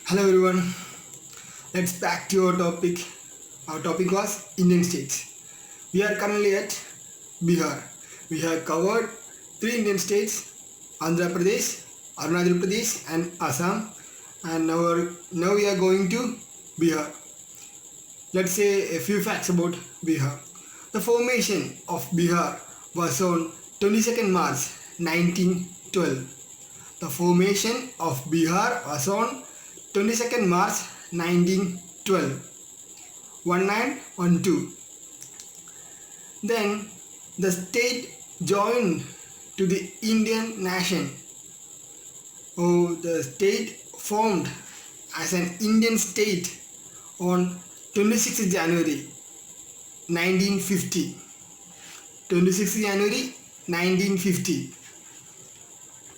Hello everyone. Let's back to our topic. Our topic was Indian states. We are currently at Bihar. We have covered three Indian states: Andhra Pradesh, Arunachal Pradesh, and Assam. And now we are going to Bihar. Let's say a few facts about Bihar. The formation of Bihar was on 22nd March 1912. The formation of Bihar was on 22nd March 1912. 1912. Then the state joined to the Indian nation. Oh, the state formed as an Indian state on 26th January 1950. 26th January 1950.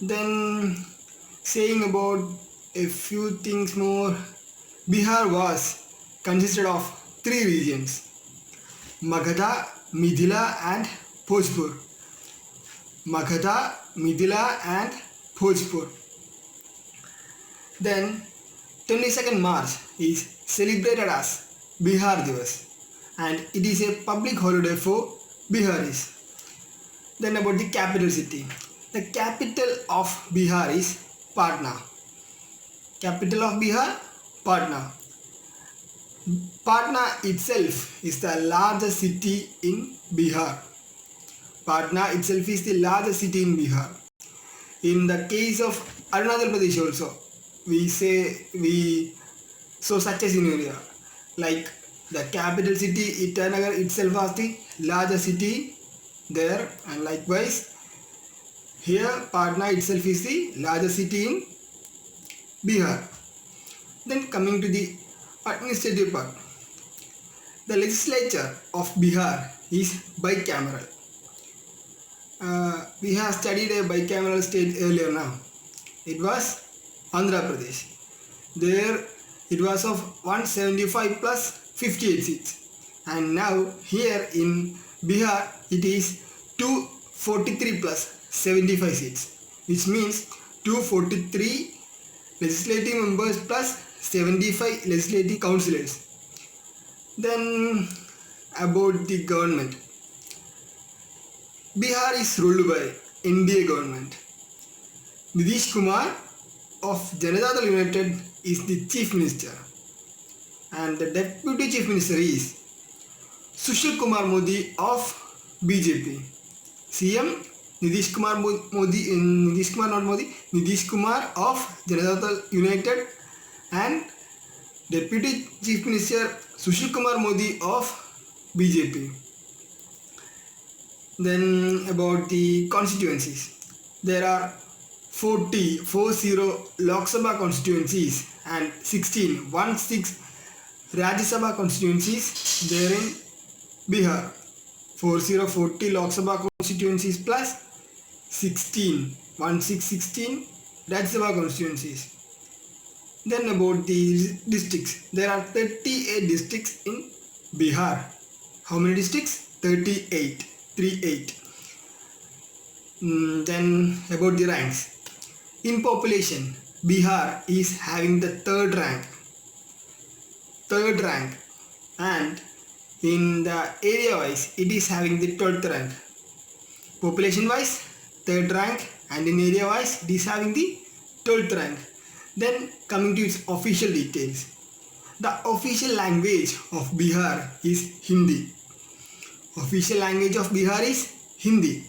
Then saying about a few things more, Bihar was consisted of three regions: Magadha, Mithila and Bhojpur. Magadha, Mithila and Bhojpur. Then 22nd March is celebrated as Bihar Divas and it is a public holiday for Biharis. Then about the capital city. The capital of Bihar is Patna. Capital of Bihar, Patna. Patna itself is the largest city in Bihar. Patna itself is the largest city in Bihar. In the case of Arunachal Pradesh also, we saw such a scenario. Like the capital city Itanagar itself was the largest city there, and likewise here Patna itself is the largest city in Bihar. Then coming to the administrative part. The legislature of Bihar is bicameral. We have studied a bicameral state earlier now. It was Andhra Pradesh. There it was of 175 plus 58 seats. And now here in Bihar it is 243 plus 75 seats, which means 243 legislative members plus 75 legislative councillors. Then about the government. Bihar is ruled by NDA government. Nitish Kumar of Janata Dal United is the chief minister and the deputy chief minister is Sushil Kumar Modi of BJP. CM Nitish Kumar of Janata Dal United and Deputy Chief Minister Sushil Kumar Modi of BJP. Then about the constituencies. There are 40 Lok Sabha constituencies and 16 Rajya Sabha constituencies there in Bihar. 40 Lok Sabha constituencies plus 16 Rajya Sabha constituencies. Then about the districts. There are 38 districts in Bihar. How many districts? 38. Then about the ranks. In population, Bihar is having the third rank. And in the area wise, it is having the 12th rank. Population wise, third rank, and in area wise, it is having the 12th rank. Then coming to its official details. The official language of Bihar is Hindi. Official language of Bihar is Hindi.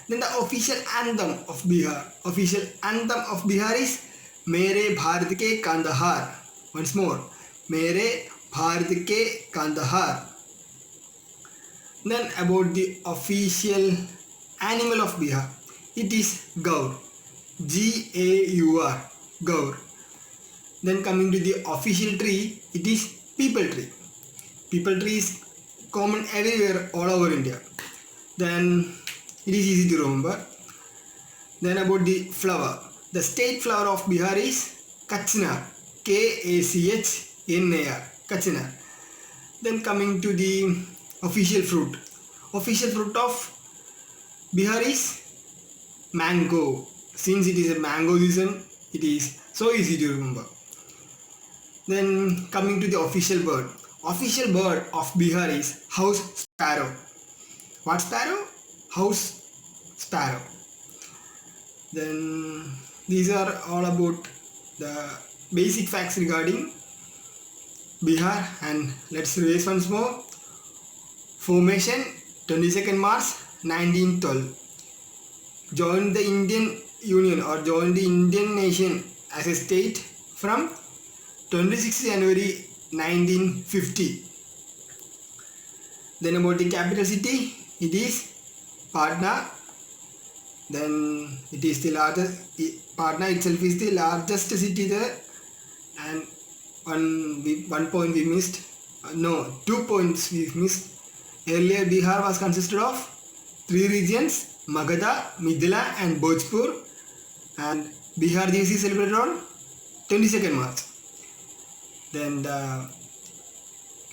Then the official anthem of Bihar. Official anthem of Bihar is Mere Bharat Ke Kandahar. Once more, Mere Bharat Ke Kandahar. Then about the official animal of Bihar. It is Gaur. Gaur. Gaur. Then coming to the official tree, it is Peepal tree. Peepal tree is common everywhere all over India. Then it is easy to remember. Then about the flower. The state flower of Bihar is Kachnar. Kachnar. Kachnar. Then coming to the official fruit. Official fruit of Bihar is mango. Since it is a mango season, it is so easy to remember. Then coming to the official bird. Official bird of Bihar is house sparrow. What sparrow? House sparrow. Then these are all about the basic facts regarding Bihar, and let's revise once more. Formation 22nd March 1912. Joined the Indian Union or joined the Indian nation as a state from 26 January 1950. Then about the capital city, it is Patna. Then it is the largest, Patna itself is the largest city there, and one point we missed, no, 2 points we missed. Earlier Bihar was consisted of 3 regions, Magadha, Mithila and Bhojpur, and Bihar દિવસ is celebrated on 22nd March. Then the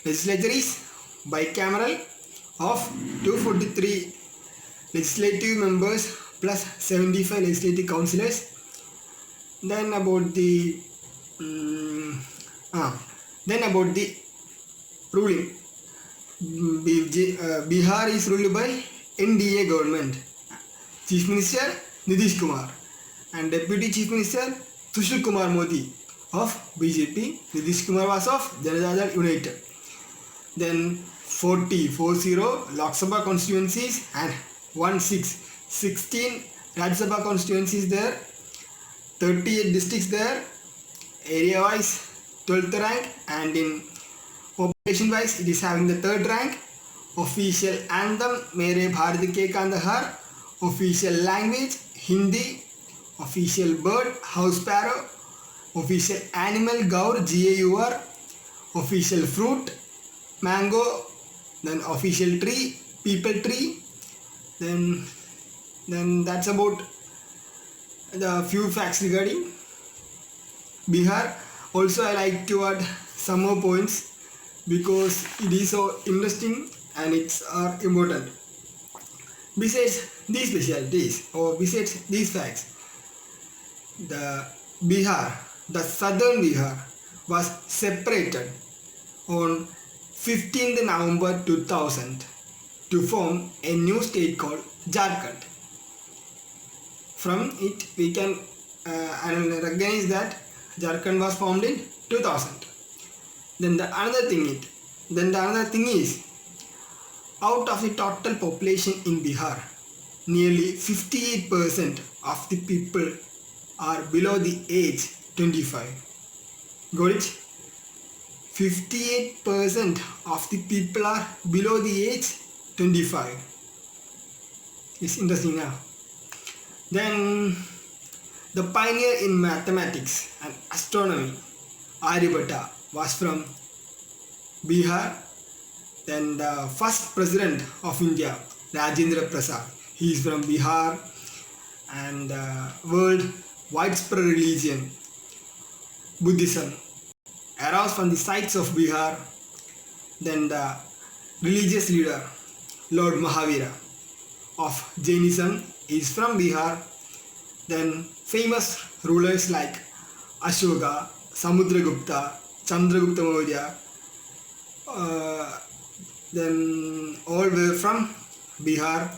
legislature is bicameral of 243 legislative members plus 75 legislative councillors. Then about the ruling. Bihar is ruled by NDA government. Chief Minister Nitish Kumar and Deputy Chief Minister Sushil Kumar Modi of BJP. Nitish Kumar was of Janata Dal United. Then 40 Lok Sabha constituencies and 16 Rajya Sabha constituencies there, 38 districts there, area wise 12th rank, and in population wise it is having the 3rd rank. Official anthem Mere Bharat Ke Kandahar. Official language Hindi. Official bird house sparrow. Official animal gaur, GAUR. Official fruit mango. Then official tree peepal tree. Then that's about the few facts regarding Bihar. Also I like to add some more points because it is so interesting and it's important. Besides these specialties or besides these facts, the southern Bihar was separated on 15th November 2000 to form a new state called Jharkhand. From it we can recognize that Jharkhand was formed in 2000. Then the another thing is, out of the total population in Bihar, nearly 58% of the people are below the age 25. Got it? 58% of the people are below the age 25. It's interesting now. Then the pioneer in mathematics and astronomy, Aryabhatta, was from Bihar. Then the first president of India, Rajendra Prasad, he is from Bihar. And world widespread religion, Buddhism, arose from the sites of Bihar. Then the religious leader, Lord Mahavira of Jainism, is from Bihar. Then famous rulers like Ashoka, Samudragupta, Chandragupta Maurya, then all were from Bihar.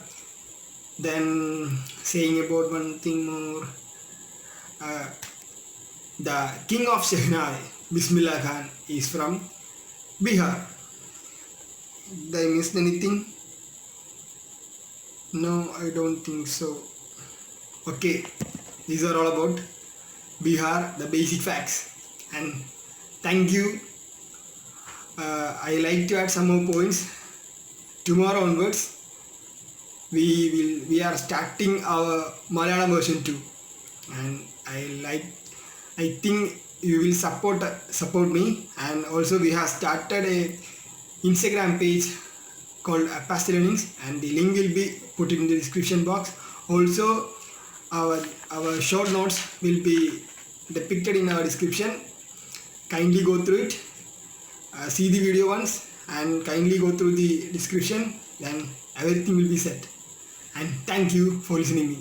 Then saying about one thing more, the king of Shehnai, Bismillah Khan, is from Bihar. Did I miss anything? No, I don't think so. Okay, these are all about Bihar, the basic facts. And thank you. I like to add some more points. Tomorrow onwards, we are starting our Malayalam version too, and I think you will support me. And also we have started a Instagram page called Past Learnings, and the link will be put in the description box. Also our short notes will be depicted in our description. Kindly go through it, see the video once, and kindly go through the description, then everything will be set. And thank you for listening me.